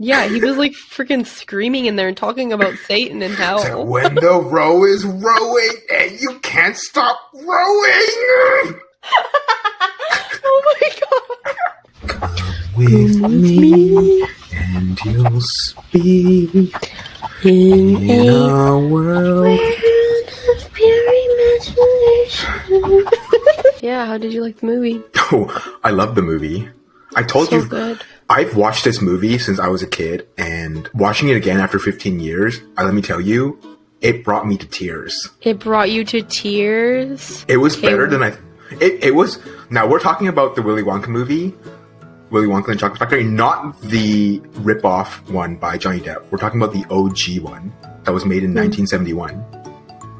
Yeah, he was like freaking screaming in there and talking about Satan and hell. It's like, when the row is rowing and you can't stop rowing. Oh my god. Come with me and you'll speak in a world of pure imagination. Yeah, how did you like the movie? Oh, I love the movie. I told So you, good. I've watched this movie since I was a kid, and watching it again after 15 years, let me tell you, it brought me to tears. It brought you to tears? It was better than it was. Now, we're talking about the Willy Wonka movie, Willy Wonka and Chocolate Factory, not the rip-off one by Johnny Depp. We're talking about the OG one that was made in 1971.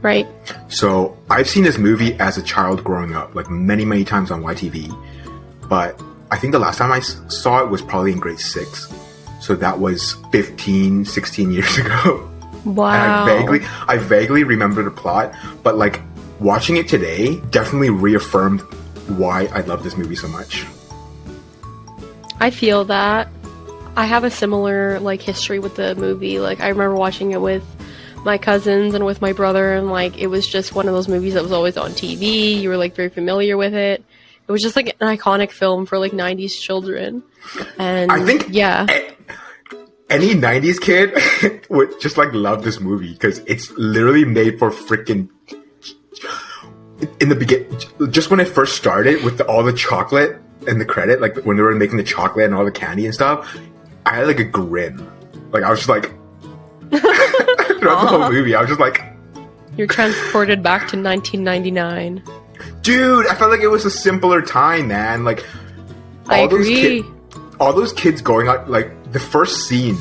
Right. So, I've seen this movie as a child growing up, like many, many times on YTV, but I think the last time I saw it was probably in grade 6. So that was 15, 16 years ago. Wow. And I vaguely remember the plot, but like watching it today definitely reaffirmed why I love this movie so much. I feel that. I have a similar like history with the movie. Like I remember watching it with my cousins and with my brother, and like it was just one of those movies that was always on TV. You were like very familiar with it. It was just like an iconic film for like 90s children. And I think yeah. Any 90s kid would just like love this movie because it's literally made for freaking in the beginning, just when it first started with all the chocolate and the credit, like when they were making the chocolate and all the candy and stuff, I had like a grin. Like I was just like throughout the whole movie, I was just like, you're transported back to 1999. Dude, I felt like it was a simpler time, man. Like, I agree. All those kids going out, like, the first scene,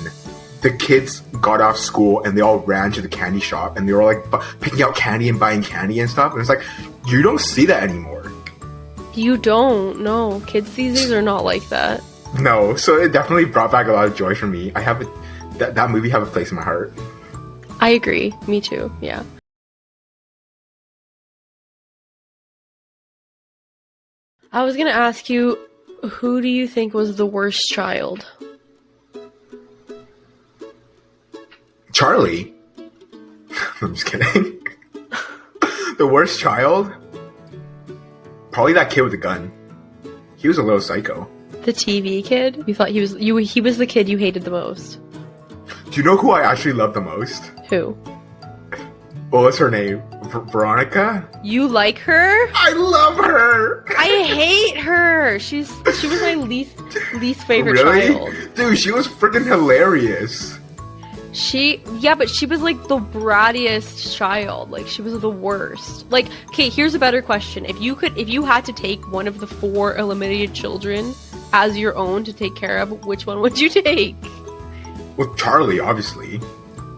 the kids got off school and they all ran to the candy shop and they were, like, picking out candy and buying candy and stuff. And it's like, you don't see that anymore. You don't. No. Kids these days are not like that. No. So it definitely brought back a lot of joy for me. That movie have a place in my heart. I agree. Me too. Yeah. I was gonna ask you, who do you think was the worst child? Charlie. I'm just kidding. The worst child? Probably that kid with the gun. He was a little psycho. The TV kid? You thought he was the kid you hated the most. Do you know who I actually love the most? Who? What was her name? Veronica? You like her? I love her! I hate her! She was my least favorite really? child. Dude, she was freaking hilarious. But she was like the brattiest child. Like she was the worst. Like, okay, here's a better question. If you had to take one of the 4 eliminated children as your own to take care of, which one would you take? Well, Charlie, obviously.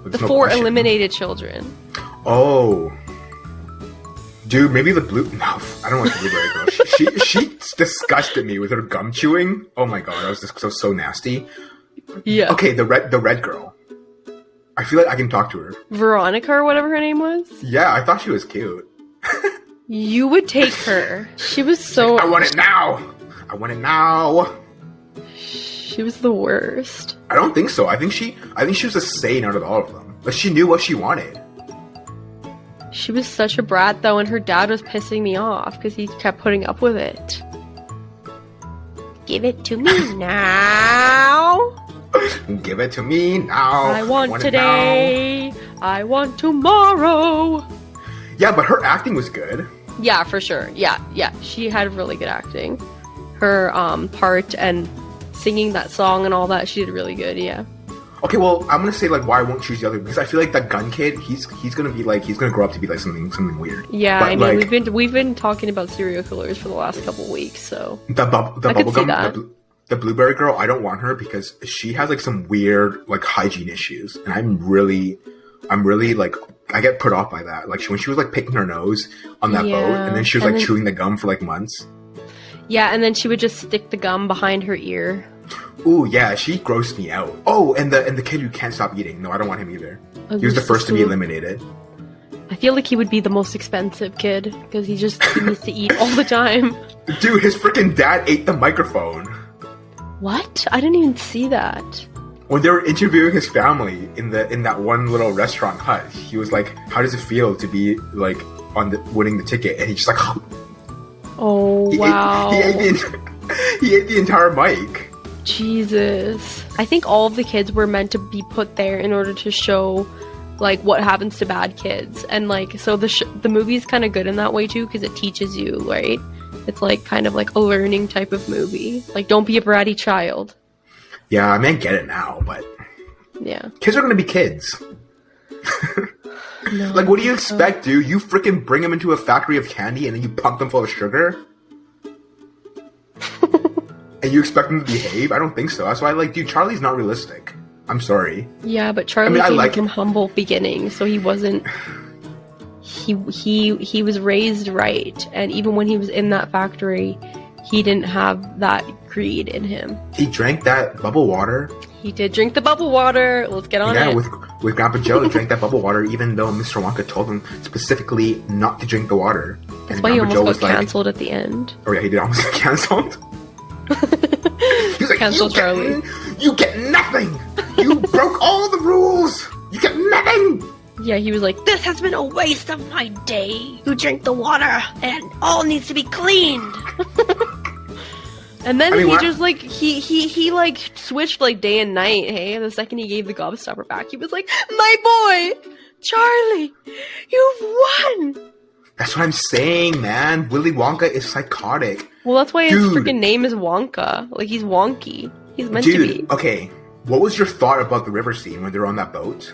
The 4 eliminated children. Oh. Dude, maybe the blue... No, I don't want the blueberry girl. She disgusted me with her gum chewing. Oh my god, that was just so nasty. Yeah. Okay, the red girl. I feel like I can talk to her. Veronica or whatever her name was? Yeah, I thought she was cute. You would take her. She was so... I want it now! I want it now! She was the worst. I don't think so. I think she was a sane out of all of them. Like, she knew what she wanted. She was such a brat, though, and her dad was pissing me off because he kept putting up with it. Give it to me now. Give it to me now. I want today. I want tomorrow. Yeah, but her acting was good. Yeah, for sure. Yeah. She had really good acting. Her part and singing that song and all that, she did really good, yeah. Okay, well, I'm gonna say like why I won't choose the other, because I feel like that gun kid, he's gonna grow up to be like something weird. Yeah, but, I mean, like, we've been talking about serial killers for the last couple weeks, so the bubblegum, the blueberry girl, I don't want her because she has like some weird like hygiene issues, and I'm really like, I get put off by that. Like when she was like picking her nose on that boat, and then she was like chewing the gum for like months. Yeah, and then she would just stick the gum behind her ear. Ooh, yeah, she grossed me out. Oh, and the kid who can't stop eating. No, I don't want him either. He was the first to be eliminated. I feel like he would be the most expensive kid because he needs to eat all the time. Dude, his freaking dad ate the microphone. What? I didn't even see that. when they were interviewing his family in that one little restaurant hut, he was like, "How does it feel to be like winning the ticket?" And he just like, oh wow, he ate the entire mic. Jesus. I think all of the kids were meant to be put there in order to show like what happens to bad kids, and like so the movie's kind of good in that way too because it teaches you, right? It's like kind of like a learning type of movie. Like, don't be a bratty child. Yeah, I mean, I get it now, but yeah, kids are gonna be kids. No, like, what do you expect, dude? You freaking bring them into a factory of candy and then you pump them full of sugar? And you expect them to behave? I don't think so. That's why, like, dude, Charlie's not realistic. I'm sorry. Yeah, but Charlie came from humble beginnings, so he wasn't. He was raised right, and even when he was in that factory, he didn't have that greed in him. He drank that bubble water. He did drink the bubble water. Let's get on it. Yeah, with Grandpa Joe, he drank that bubble water, even though Mr. Wonka told him specifically not to drink the water. That's why he almost got cancelled at the end. Oh yeah, he did almost get cancelled. He was like, cancel Charlie. You get nothing. You broke all the rules. You get nothing. Yeah, he was like, this has been a waste of my day. You drink the water and all needs to be cleaned. And then he just like, he like switched like day and night, hey? The second he gave the gobstopper back, he was like, my boy, Charlie, you've won. That's what I'm saying, man. Willy Wonka is psychotic. Well, that's why his freaking name is Wonka. Like, he's wonky. He's meant to be. Okay, what was your thought about the river scene when they were on that boat?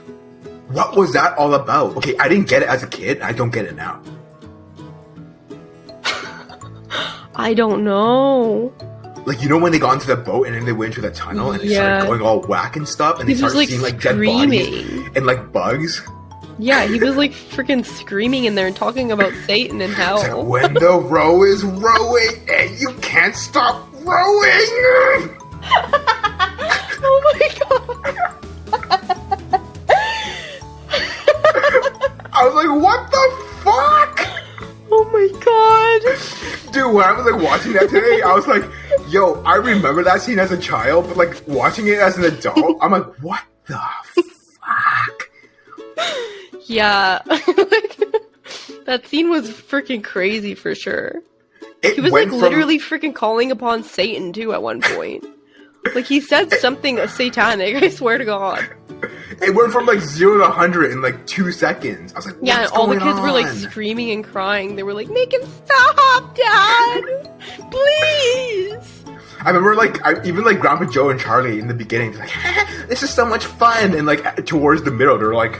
What was that all about? Okay, I didn't get it as a kid. I don't get it now. I don't know. Like, you know when they got into the boat and then they went into the tunnel and they started going all whack and stuff and they started seeing like dead bodies and like bugs? Yeah, he was like freaking screaming in there and talking about Satan and hell. It's like, when the row is rowing and you can't stop rowing! Oh my god! I was like, what the fuck? Oh my god! Dude, when I was like watching that today, I was like, yo, I remember that scene as a child, but like watching it as an adult, I'm like, what the fuck? Yeah. Like, that scene was freaking crazy for sure. He was like literally freaking calling upon Satan too at one point. Like, he said something satanic, I swear to God. It went from like 0 to 100 in like 2 seconds. I was like, what's yeah, and all the kids were like screaming and crying. They were like, make him stop, Dad! Please! I remember like, even like Grandpa Joe and Charlie in the beginning, like, this is so much fun. And like towards the middle, they're like...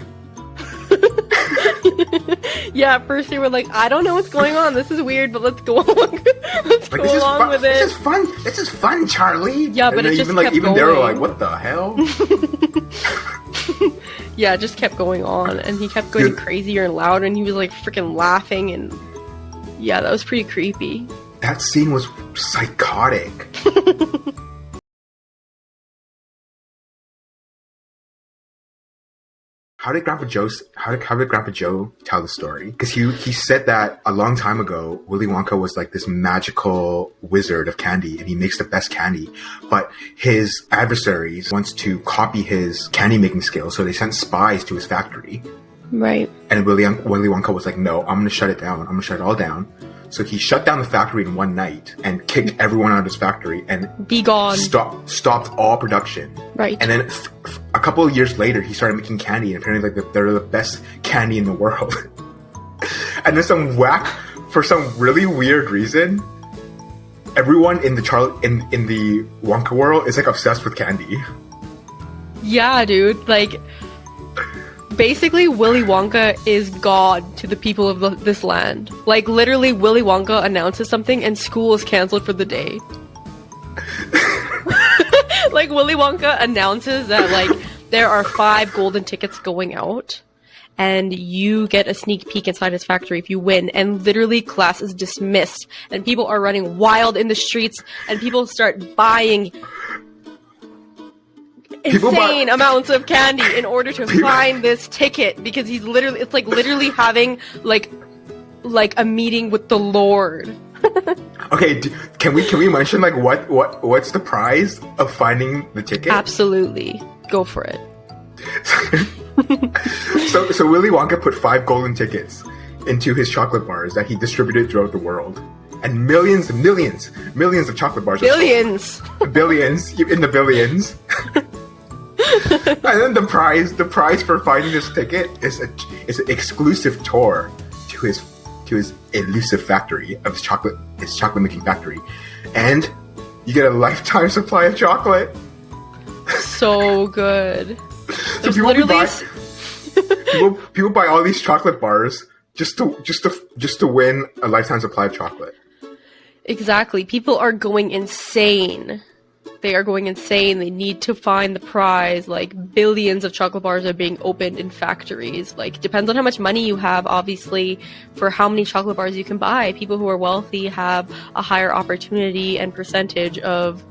Yeah, at first they were like, I don't know what's going on. This is weird, but let's go along. Let's go along with it. This is fun. This is fun, Charlie. Yeah, but it just kept even going. they were like, what the hell? Yeah, it just kept going on, and he kept going crazier and louder, and he was like freaking laughing, and yeah, that was pretty creepy. That scene was psychotic. How did Grandpa Joe tell the story? Because he said that a long time ago, Willy Wonka was like this magical wizard of candy, and he makes the best candy. But his adversaries wants to copy his candy making skills, so they sent spies to his factory. Right. And Willy Wonka was like, no, I'm going to shut it down. I'm going to shut it all down. So he shut down the factory in one night and kicked everyone out of his factory and be gone. Stopped all production. Right. And then a couple of years later, he started making candy, and apparently, like, they're the best candy in the world. And then for some really weird reason, everyone in the in the Wonka world is like obsessed with candy. Yeah, dude. Like, basically, Willy Wonka is God to the people of this land. Like, literally, Willy Wonka announces something and school is canceled for the day. Like, Willy Wonka announces that, like, there are 5 golden tickets going out, and you get a sneak peek inside his factory if you win, and literally class is dismissed, and people are running wild in the streets, and people start buying insane amounts of candy in order to find this ticket, because it's like literally having like a meeting with the Lord. Okay, can we mention like what's the prize of finding the ticket? Absolutely. Go for it. So Willy Wonka put 5 golden tickets into his chocolate bars that he distributed throughout the world. And millions of chocolate bars. Billions! Billions, in the billions. And then the prize for finding this ticket is an exclusive tour to his elusive factory of his chocolate making factory, and you get a lifetime supply of chocolate. So good. So people buy all these chocolate bars just to win a lifetime supply of chocolate. Exactly. People are going insane. They are going insane. They need to find the prize. Like, billions of chocolate bars are being opened in factories. Like, depends on how much money you have, obviously, for how many chocolate bars you can buy. People who are wealthy have a higher opportunity and percentage of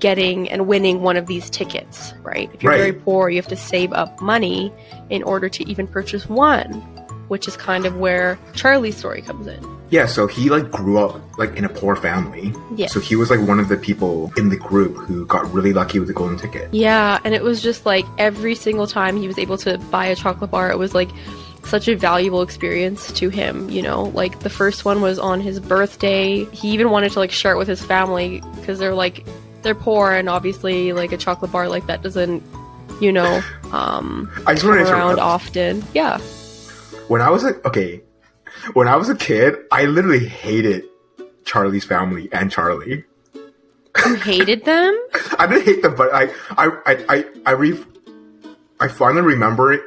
getting and winning one of these tickets, right? If you're very poor, you have to save up money in order to even purchase one, which is kind of where Charlie's story comes in. Yeah, so he like grew up like in a poor family. Yeah. So he was like one of the people in the group who got really lucky with the golden ticket. Yeah, and it was just like every single time he was able to buy a chocolate bar, it was like such a valuable experience to him, you know? Like, the first one was on his birthday. He even wanted to like share it with his family because they're poor, and obviously like a chocolate bar like that doesn't, you know, I just want to around often. Yeah. When I was a kid, I literally hated Charlie's family and Charlie. You hated them? I didn't hate them, but I finally remember it.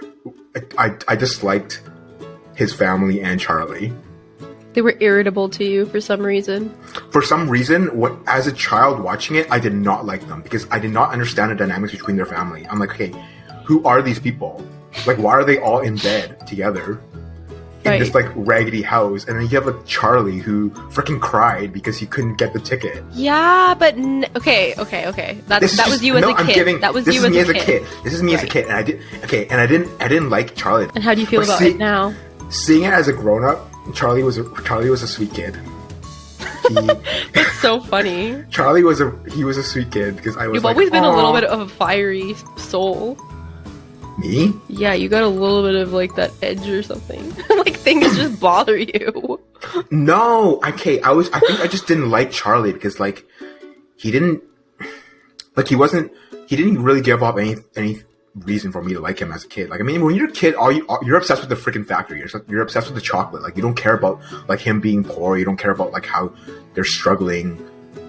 I disliked his family and Charlie. They were irritable to you for some reason. For some reason, as a child watching it, I did not like them because I did not understand the dynamics between their family. I'm like, hey, who are these people? Like, why are they all in bed together in this like raggedy house? And then you have like Charlie who freaking cried because he couldn't get the ticket. Yeah, but okay. That was you as a kid. That was you as a kid. This is me as a kid, and I didn't like Charlie. And how do you feel about it now? Seeing it as a grown up, Charlie was a sweet kid. It's so funny. Charlie was a sweet kid because I was. You've always been a little bit of a fiery soul. Me? Yeah, you got a little bit of like that edge or something. Like, things just bother you. No, I think I just didn't like Charlie because like he didn't really give up any reason for me to like him as a kid. Like, I mean, when you're a kid, you're obsessed with the freaking factory. You're obsessed with the chocolate. Like, you don't care about like him being poor. You don't care about like how they're struggling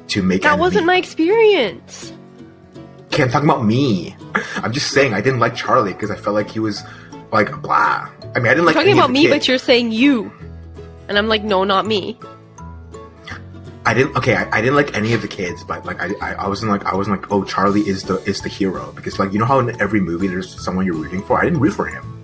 to make. That wasn't my experience. Okay, I'm talking about me. I'm just saying I didn't like Charlie because I felt like he was like blah. I mean, I didn't like. You're talking about me, but you're saying you, and I'm like, no, not me. I didn't like any of the kids, but like I wasn't like, oh, Charlie is the hero, because like, you know how in every movie there's someone you're rooting for. I didn't root for him.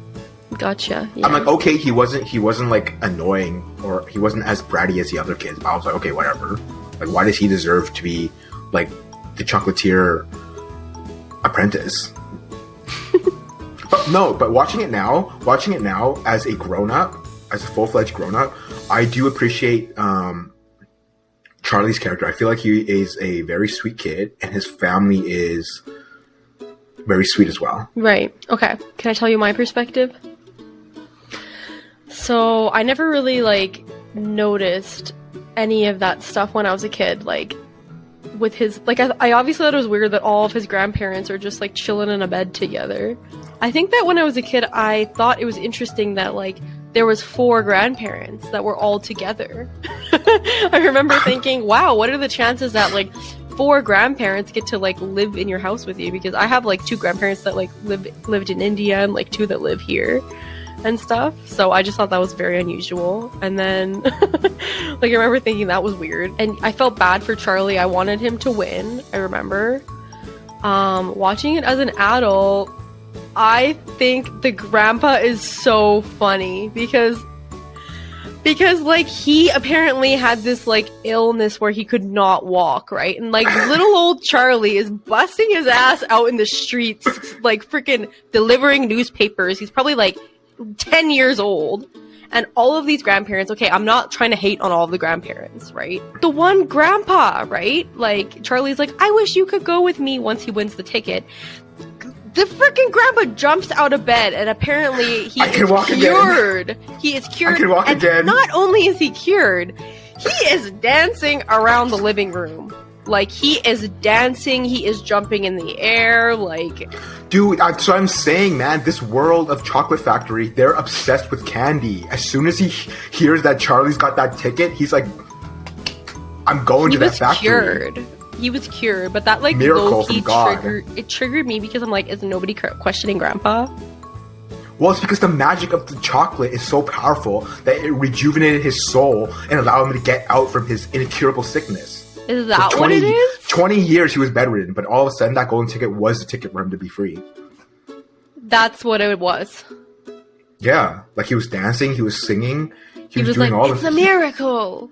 Gotcha. Yeah. I'm like, okay, he wasn't like annoying, or he wasn't as bratty as the other kids, but I was like, okay, whatever. Like, why does he deserve to be like the chocolatier apprentice? But watching it now as a grown-up, as a full-fledged grown-up, I do appreciate Charlie's character. I feel like he is a very sweet kid, and his family is very sweet as well. Right. Okay. Can I tell you my perspective? So I never really like noticed any of that stuff when I was a kid. Like, with his, like, I obviously thought it was weird that all of his grandparents are just like chilling in a bed together. I think that when I was a kid, I thought it was interesting that like there was 4 grandparents that were all together. I remember thinking, wow, what are the chances that like 4 grandparents get to like live in your house with you? Because I have like 2 grandparents that like lived in India, and like 2 that live here and stuff. So I just thought that was very unusual. And then like, I remember thinking that was weird, and I felt bad for Charlie. I wanted him to win. I remember watching it as an adult, I think the grandpa is so funny because like, he apparently had this like illness where he could not walk, right? And like, little old Charlie is busting his ass out in the streets, like freaking delivering newspapers. He's probably like 10 years old. And all of these grandparents, okay, I'm not trying to hate on all of the grandparents, right? The one grandpa, right? Like, Charlie's like, I wish you could go with me once he wins the ticket. The freaking grandpa jumps out of bed, and apparently he is cured. Again. He is cured. I can walk again. Not only is he cured, he is dancing around the living room. Like, he is dancing, he is jumping in the air, like... Dude, so I'm saying, man, this world of Chocolate Factory, they're obsessed with candy. As soon as he hears that Charlie's got that ticket, he's like, I'm going to that factory. He was cured, but that, like, low-key triggered me because I'm like, is nobody questioning Grandpa? Well, it's because the magic of the chocolate is so powerful that it rejuvenated his soul and allowed him to get out from his incurable sickness. Is that what it is? 20 years he was bedridden, but all of a sudden that golden ticket was the ticket for him to be free. That's what it was. Yeah, like he was dancing, he was singing, he was doing like, all it's a miracle.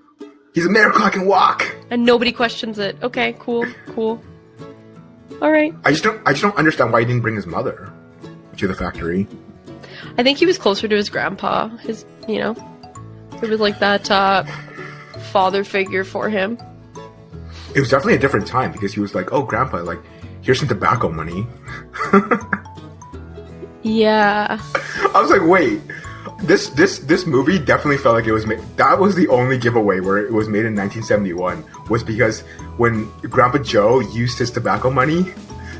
He's a miracle, I can walk. And nobody questions it. Okay, cool. All right. I just don't understand why he didn't bring his mother to the factory. I think he was closer to his grandpa. It was like that father figure for him. It was definitely a different time because he was like, oh, Grandpa, like, here's some tobacco money. Yeah. I was like, wait, this movie definitely felt like it was made. That was the only giveaway where it was made in 1971 was because when Grandpa Joe used his tobacco money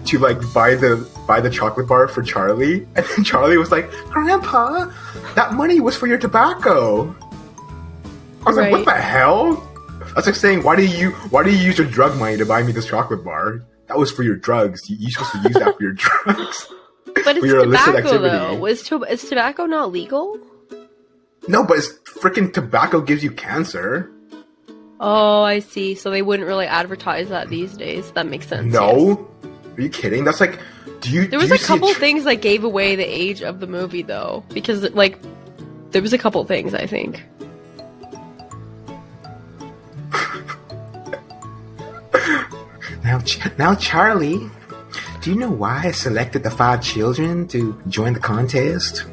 to like buy the chocolate bar for Charlie, and then Charlie was like, Grandpa, that money was for your tobacco. I was like, what the hell? That's like saying, why do you use your drug money to buy me this chocolate bar? That was for your drugs. You're supposed to use that for your drugs. But it's tobacco, though. Is tobacco not legal? No, but freaking tobacco gives you cancer. Oh, I see. So they wouldn't really advertise that these days. That makes sense. No? Yes. Are you kidding? That's like, There was a couple things that gave away the age of the movie, though. Because, like, there was a couple things, I think. Now, Charlie, do you know why I selected the 5 children to join the contest?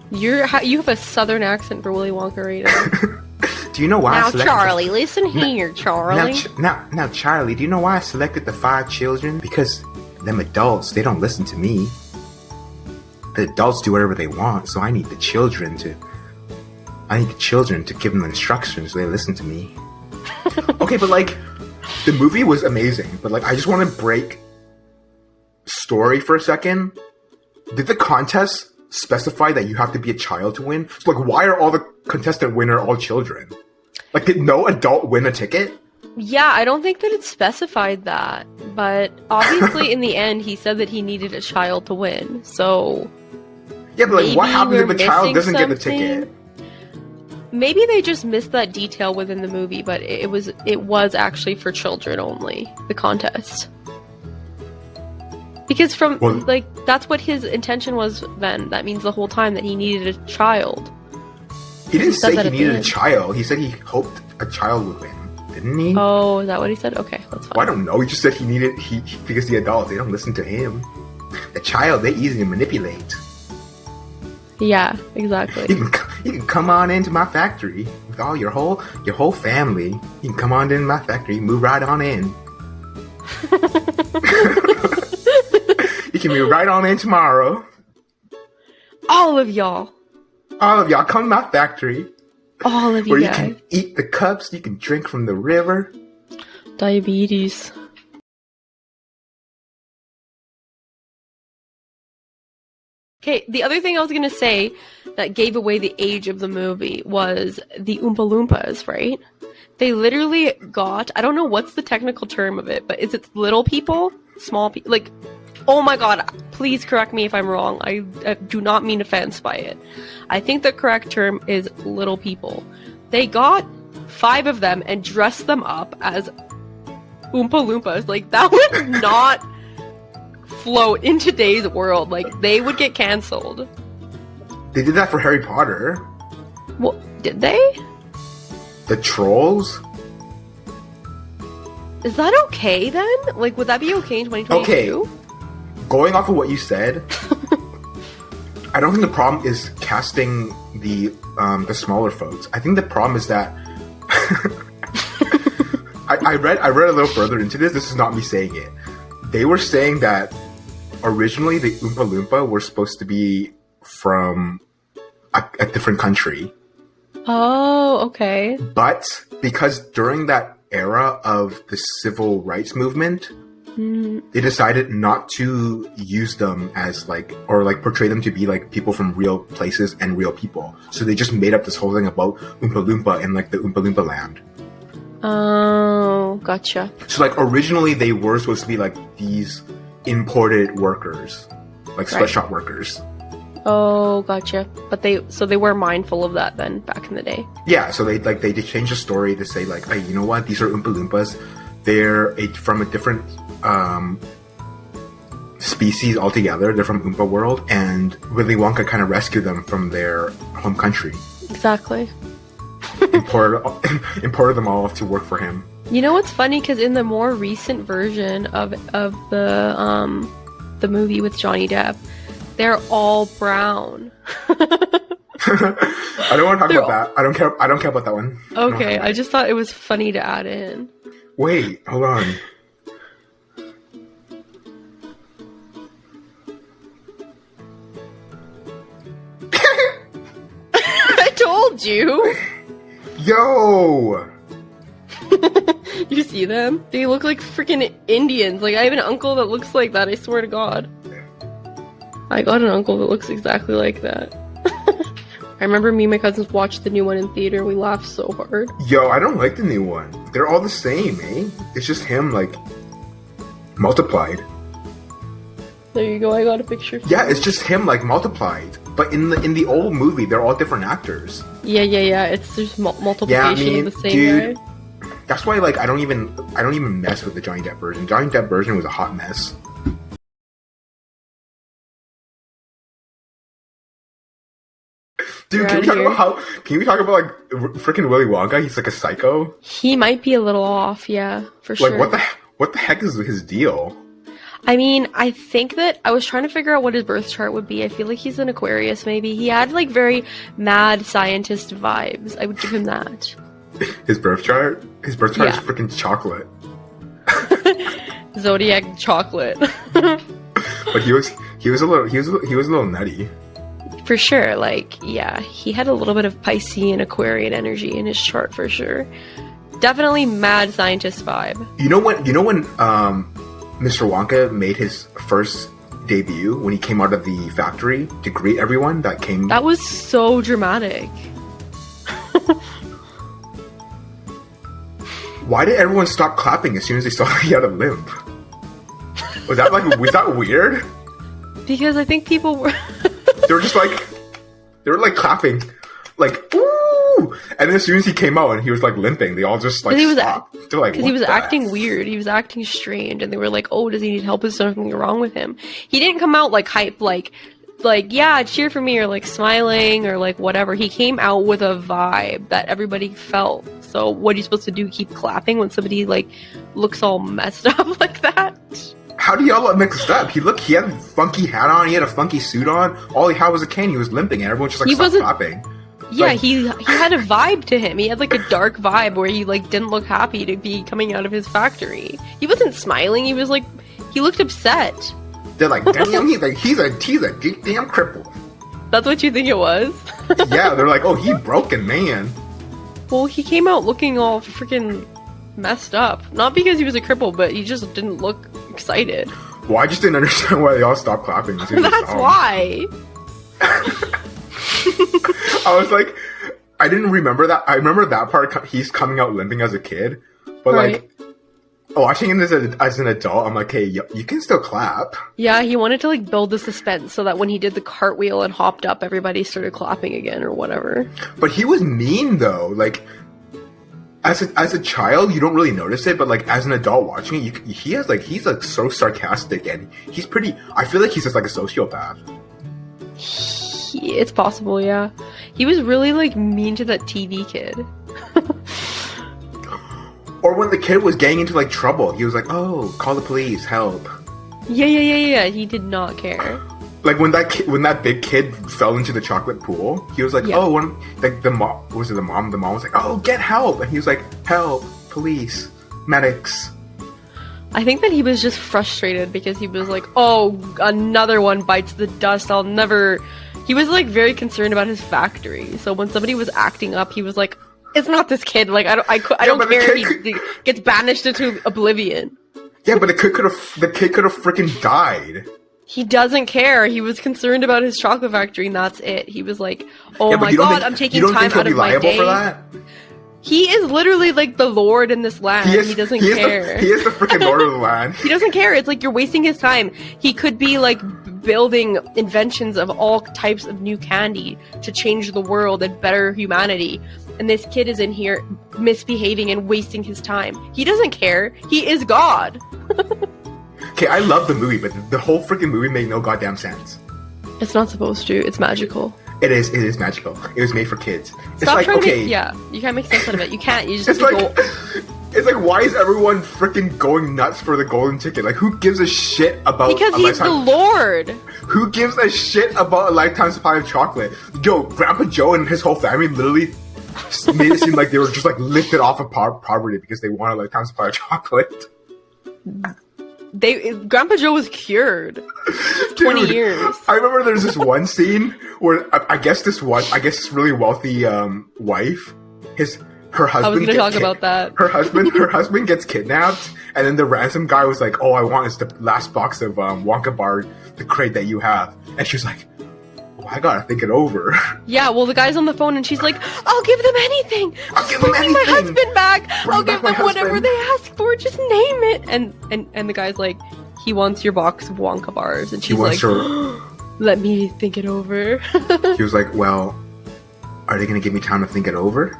You have a southern accent for Willy Wonka right now. Do you know why? Now, Charlie, listen here, Charlie. Now, Charlie, do you know why I selected the 5 children? Because them adults, they don't listen to me. The adults do whatever they want, so I need the children to give them instructions so they listen to me. Okay, but like, the movie was amazing, but like, I just want to break story for a second. Did the contest specify that you have to be a child to win? So like, why are all the contestant winner all children? Like, did no adult win a ticket? Yeah, I don't think that it specified that, but obviously in the end he said that he needed a child to win, so... Yeah, but like, what happens if a child doesn't get the ticket? Maybe they just missed that detail within the movie, but it was actually for children only, the contest. Because that's what his intention was then. That means the whole time that he needed a child. He didn't say he needed a child. He said he hoped a child would win, didn't he? Oh, is that what he said? Okay, that's fine. Well, I don't know. He just said because the adults, they don't listen to him. The child, they're easy to manipulate. Yeah, exactly. You can come on into my factory with all your whole family. You can come on into my factory, move right on in. You can move right on in tomorrow. All of y'all come to my factory. All of you where guys. You can eat the cups, you can drink from the river. Diabetes. Okay, the other thing I was going to say that gave away the age of the movie was the Oompa Loompas, right? They literally got, I don't know what's the technical term of it, but is it little people? Small people? Like, oh my god, please correct me if I'm wrong. I do not mean offense by it. I think the correct term is little people. They got 5 of them and dressed them up as Oompa Loompas. Like, that would not... float in today's world. Like, they would get cancelled. They did that for Harry Potter. Well, did they? The trolls? Is that okay then? Like, would that be okay in 2022? Okay. Going off of what you said, I don't think the problem is casting the smaller folks. I think the problem is that I read a little further into this. This is not me saying it. They were saying that originally the Oompa Loompa were supposed to be from a different country. Oh, okay. But because during that era of the civil rights movement, they decided not to use them as portray them to be like people from real places and real people. So they just made up this whole thing about Oompa Loompa and like the Oompa Loompa land. Oh, gotcha. So like originally they were supposed to be like these imported workers, like sweatshop workers. Oh, gotcha. But they were mindful of that then back in the day. Yeah, so they changed the story to say like, hey, you know what? These are Oompa Loompas. They're from a different species altogether. They're from Oompa world, and Willy Wonka kind of rescued them from their home country. Exactly. imported them all to work for him. You know what's funny? Because in the more recent version of the movie with Johnny Depp, they're all brown. I don't want to talk about that. I don't care about that one. Okay, I just thought it was funny to add in. Wait, hold on. I told you. Yo. You see them? They look like freaking Indians. Like, I have an uncle that looks like that, I swear to God. I got an uncle that looks exactly like that. I remember me and my cousins watched the new one in theater. We laughed so hard. Yo, I don't like the new one. They're all the same, eh? It's just him, like, multiplied. There you go, I got a picture. Yeah, it's just him, like, multiplied. But in the old movie, they're all different actors. Yeah. It's just multiplication Yeah, I mean, of the same dude, guy. That's why, like, I don't even mess with the Johnny Depp version. Johnny Depp version was a hot mess. Dude, can we talk about like freaking Willy Wonka? He's like a psycho. He might be a little off, yeah, for sure. Like, what the heck is his deal? I mean, I think that I was trying to figure out what his birth chart would be. I feel like he's an Aquarius, maybe. He had like very mad scientist vibes. I would give him that. His birth chart? His birth chart is freaking chocolate. Zodiac chocolate. But he was a little nutty. For sure, like, yeah, he had a little bit of Piscean and Aquarian energy in his chart for sure. Definitely mad scientist vibe. You know when Mr. Wonka made his first debut when he came out of the factory to greet everyone that came. That was so dramatic. Why did everyone stop clapping as soon as they saw he had a limp? Was that weird? Because I think people were They were like clapping, like ooh, and then as soon as he came out and he was like limping, they all just like stopped. They're like, because he was acting weird, he was acting strange, and they were like, "Oh, does he need help? Is something wrong with him?" He didn't come out like hype, like yeah, cheer for me, or like smiling, or like whatever. He came out with a vibe that everybody felt. So what are you supposed to do? Keep clapping when somebody like looks all messed up like that? How do y'all look mixed up? He had a funky hat on, he had a funky suit on. All he had was a cane. He was limping, and everyone just like stopped clapping. Yeah, like, he had a vibe to him. He had like a dark vibe where he like didn't look happy to be coming out of his factory. He wasn't smiling. He was like, he looked upset. They're like, damn, he's a damn cripple. That's what you think it was? Yeah, they're like, oh, he broken, man. Well, he came out looking all freaking messed up. Not because he was a cripple, but he just didn't look excited. Well, I just didn't understand why they all stopped clapping. That's why. I was like, I didn't remember that. I remember that part. He's coming out limping as a kid, but like watching him as an adult, I'm like, hey, you can still clap. Yeah, he wanted to like build the suspense so that when he did the cartwheel and hopped up, everybody started clapping again or whatever. But he was mean though. Like as a child, you don't really notice it, but like as an adult watching it, he's like so sarcastic, and he's pretty. I feel like he's just like a sociopath. It's possible, yeah. He was really like mean to that TV kid. Or when the kid was getting into like trouble, he was like, "Oh, call the police, help." Yeah. He did not care. Like when that big kid fell into the chocolate pool, he was like, "Oh, the mom was it the mom? The mom was like, "Oh, get help!" And he was like, "Help, police, medics." I think that he was just frustrated because he was like, oh, another one bites the dust. I'll never... He was like very concerned about his factory. So when somebody was acting up, he was like, it's not this kid. Like, I don't care. He gets banished into oblivion. Yeah, but the kid could have freaking died. He doesn't care. He was concerned about his chocolate factory, and that's it. He was like, "Oh my god, I'm taking time out of my day." For that? He is literally like the Lord in this land. He doesn't care. He is the freaking Lord of the land. He doesn't care. It's like you're wasting his time. He could be like building inventions of all types of new candy to change the world and better humanity. And this kid is in here misbehaving and wasting his time. He doesn't care. He is God. Okay, I love the movie, but the whole freaking movie made no goddamn sense. It's not supposed to. It's magical. It is magical. It was made for kids. It's Stop like, trying okay. to make, yeah, you can't make sense out of it. You can't. You just It's have to like, go. it's like, why is everyone freaking going nuts for the golden ticket? Like, who gives a shit about Because a he's the lifetime? Lord. Who gives a shit about a lifetime supply of chocolate? Yo, Grandpa Joe and his whole family literally made it seem like they were just like lifted off of poverty because they wanted a lifetime supply of chocolate. Grandpa Joe was cured. 20 years. I remember there's this one scene where I guess this really wealthy wife, her husband. I was gonna talk about that. Her husband gets kidnapped, and then the ransom guy was like, "All I want is the last box of Wonka bar, the crate that you have," and she's like, "Oh, I gotta think it over." Yeah, well, the guy's on the phone, and she's like, "I'll give them anything. I'll give them Bring anything. my husband back. Bring I'll back give my them whatever husband." they ask for. Just name it." And the guy's like, he wants your box of Wonka bars, and she's like, "Let me think it over." He was like, "Well, are they gonna give me time to think it over?"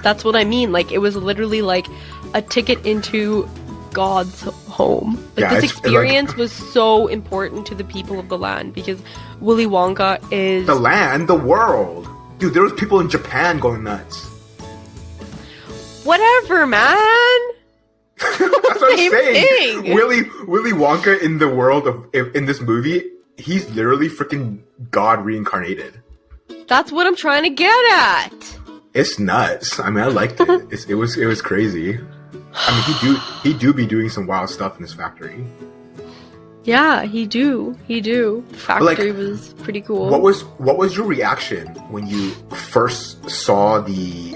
That's what I mean. Like, it was literally like a ticket into God's home. Like, Yeah, this experience was so important to the people of the land because Willy Wonka is the land, the world. Dude, there was people in Japan going nuts. whatever, man. That's what I'm Same saying. thing. Willy Wonka in the world in this movie, he's literally freaking God reincarnated. That's what I'm trying to get at. It's nuts. I mean, I liked it. It was crazy. I mean, he do be doing some wild stuff in his factory. Yeah, he do. The factory was pretty cool. What was your reaction when you first saw the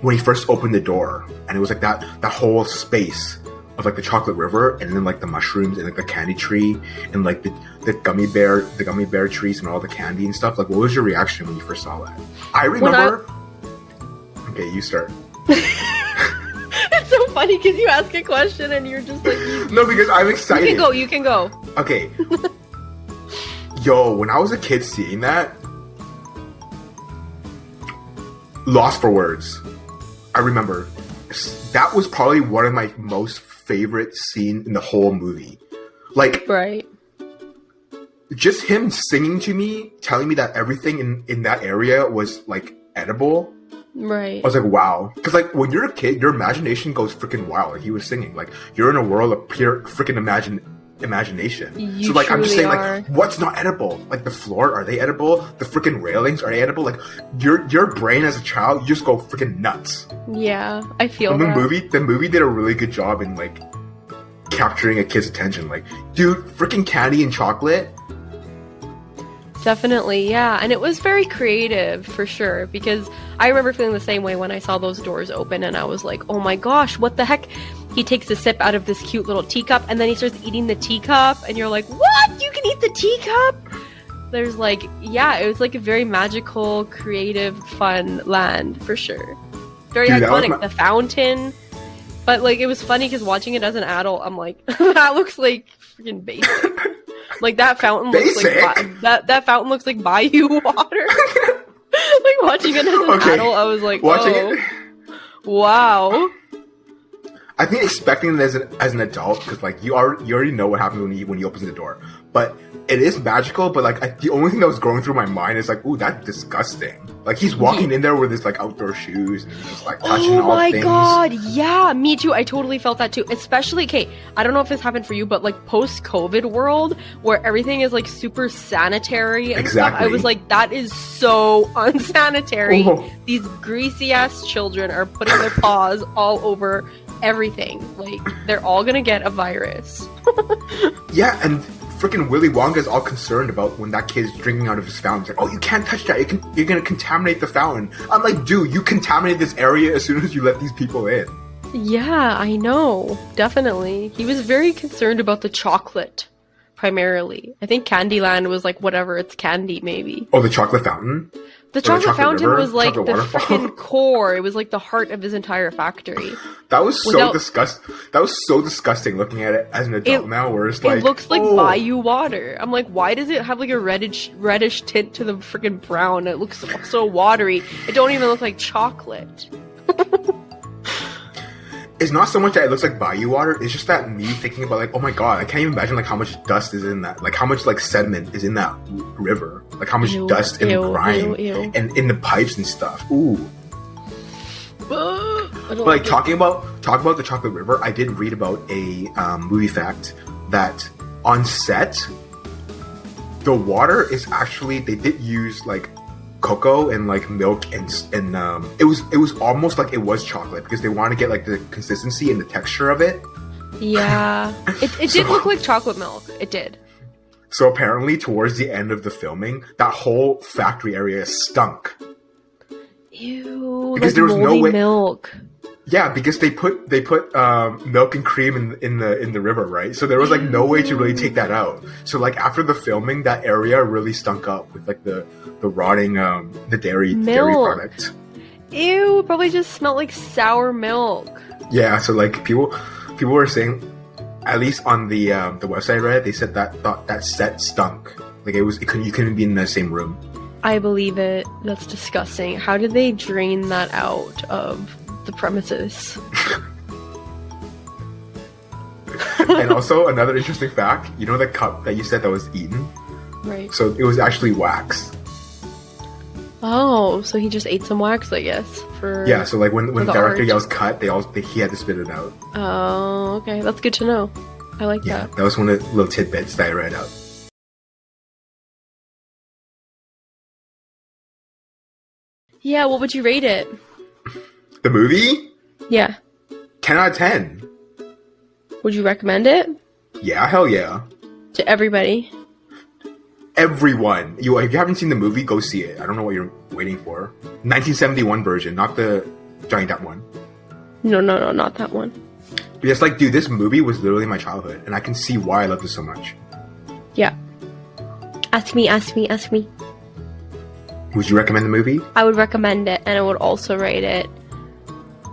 when he first opened the door and it was like that whole space of like the chocolate river and then like the mushrooms and like the candy tree and like the gummy bear trees and all the candy and stuff? Like, what was your reaction when you first saw that? I remember. Okay, you start. It's so funny because you ask a question and you're just like, no, because I'm excited. You can go. Okay. Yo, when I was a kid seeing that, lost for words. I remember that was probably one of my most favorite scenes in the whole movie. Like, right. Just him singing to me, telling me that everything in that area was like edible. Right. I was like, wow. Because like when you're a kid, your imagination goes freaking wild. Like he was singing. Like you're in a world of pure freaking imagination. You so like I'm just saying are. like what's not edible? Like the floor, are they edible? The freaking railings, are they edible? Like your brain as a child, you just go freaking nuts. Yeah, I feel And that. the movie did a really good job in like capturing a kid's attention. Like, dude, freaking candy and chocolate. Definitely, yeah. And it was very creative, for sure, because I remember feeling the same way when I saw those doors open and I was like, oh my gosh, what the heck? He takes a sip out of this cute little teacup and then he starts eating the teacup and you're like, what? You can eat the teacup? There's like, yeah, it was like a very magical, creative, fun land, for sure. Very Dude, iconic. The fountain. But like, it was funny because watching it as an adult, I'm like, that looks like freaking basic. Like that fountain looks like that fountain looks like bayou water. Like watching it as an adult, I was like, wow. I think expecting it as an adult, because like you already know what happens when he opens the door. But it is magical. But like the only thing that was going through my mind is like, ooh, that's disgusting. Like he's walking in there with his like outdoor shoes and he's just like touching all things. Oh my god, yeah, me too. I totally felt that too. Especially, okay, I don't know if this happened for you, but like post-COVID world where everything is like super sanitary and stuff. I was like, that is so unsanitary. Oh. These greasy ass children are putting their paws all over everything. Like, they're all gonna get a virus. Yeah, and freaking Willy Wonka is all concerned about when that kid's drinking out of his fountain. He's like, oh, you can't touch that. You're gonna contaminate the fountain. I'm like, dude, you contaminate this area as soon as you let these people in. Yeah, I know. Definitely. He was very concerned about the chocolate, primarily. I think Candyland was like whatever, it's candy, maybe. Oh, the chocolate fountain? The chocolate fountain river? was like the Chocolate waterfall? freaking core. It was like the heart of his entire factory. That was so That was so disgusting looking at it as an adult now, where it's like... It looks like Bayou water. I'm like, why does it have like a reddish tint to the freaking brown? It looks so watery. It don't even look like chocolate. It's not so much that it looks like bayou water, it's just that me thinking about like, oh my god, I can't even imagine like how much dust is in that. Like how much like sediment is in that river. Like how much dust and grime and in the pipes and stuff. Ooh. Like talking about the chocolate river, I did read about a movie fact that on set the water is actually, they did use like cocoa and like milk and it was almost like it was chocolate because they want to get like the consistency and the texture of it. Yeah, it did look like chocolate milk. It did. So apparently towards the end of the filming, that whole factory area stunk. Ew, because like there was no way milk. Yeah, because they put milk and cream in the river, right? So there was like no way to really take that out. So like after the filming, that area really stunk up with like the rotting the dairy product. Ew, it probably just smelled like sour milk. Yeah, so like people were saying, at least on the website I read, they said that set stunk. Like you couldn't be in the same room. I believe it. That's disgusting. How did they drain that out of the premises? And also another interesting fact, you know the cup that you said that was eaten? Right. So it was actually wax. Oh, so he just ate some wax, I guess. Yeah, so like when the director yells cut, he had to spit it out. Oh, okay. That's good to know. I like that. Yeah, that was one of the little tidbits that I read out. Yeah, what would you rate it? The movie? Yeah. 10 out of 10. Would you recommend it? Yeah, hell yeah. To everybody? Everyone. If you haven't seen the movie, go see it. I don't know what you're waiting for. 1971 version, not the Johnny Depp one. No, not that one. Because like, dude, this movie was literally my childhood, and I can see why I love this so much. Yeah. Ask me. Would you recommend the movie? I would recommend it, and I would also rate it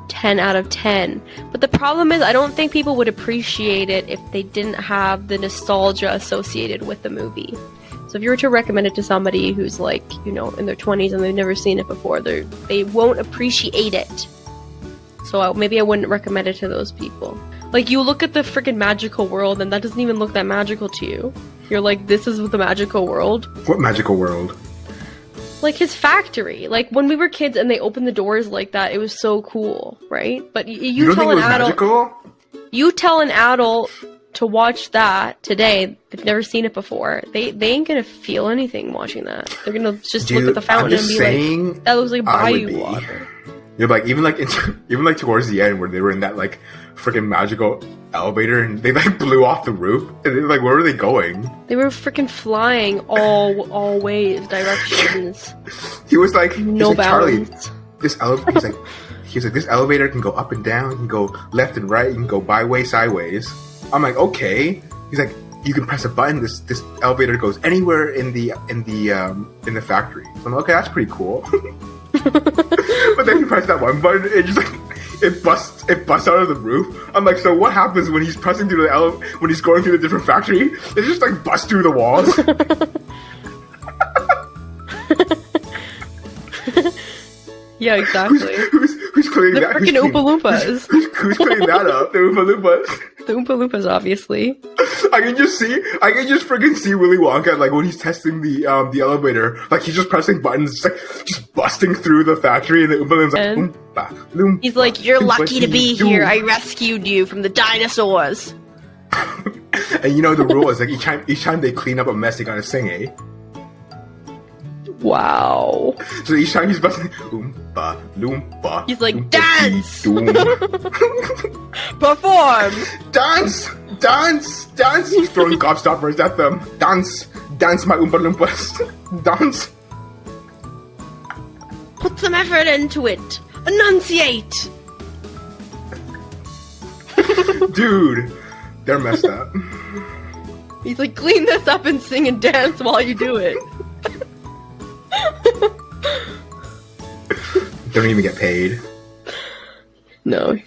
10 out of 10. But the problem is, I don't think people would appreciate it if they didn't have the nostalgia associated with the movie. So if you were to recommend it to somebody who's like, you know, in their 20s and they've never seen it before, they won't appreciate it. So maybe I wouldn't recommend it to those people. Like, you look at the freaking magical world, and that doesn't even look that magical to you. You're like, this is the magical world? What magical world? Like his factory. Like when we were kids and they opened the doors like that, it was so cool, right? But you don't tell think it an was adult, magical? You tell an adult to watch that today, they've never seen it before. They ain't gonna feel anything watching that. They're gonna just look at the fountain and be like, "That looks like bayou water." Yeah, like even like towards the end where they were in that like freaking magical elevator and they like blew off the roof and they, like, where were they going? They were freaking flying all ways, directions. He was like, no balance. Charlie, this elevator. He's like, this elevator can go up and down, you can go left and right, you can go byway, sideways. I'm like, okay. He's like, you can press a button. This elevator goes anywhere in the factory. So I'm like, okay, that's pretty cool. But then you press that one button, it just like it busts out of the roof. I'm like, so what happens when he's pressing through when he's going through the different factory? It just like busts through the walls. Yeah, exactly. Who's cleaning the that? The freaking Oompa Loompas. Who's cleaning that up? The Oompa Loompas. The Oompa Loompas, obviously. I can just freaking see Willy Wonka, like when he's testing the elevator, like he's just pressing buttons, just busting through the factory, and the Oompa Loompas like, Oompa, Loompa, he's like, you're lucky to be do. here. I rescued you from the dinosaurs. And you know the rule is like each time they clean up a mess, they gotta sing, eh? Wow. So each time he's busting, Oompa, Loompa. He's like, Loompa, dance! doom. Perform! Dance! Dance! Dance! He's throwing gobstoppers at them. Dance! Dance, my Oompa Loompas. Dance! Put some effort into it. Enunciate! Dude, they're messed up. He's like, clean this up and sing and dance while you do it. They don't even get paid. No,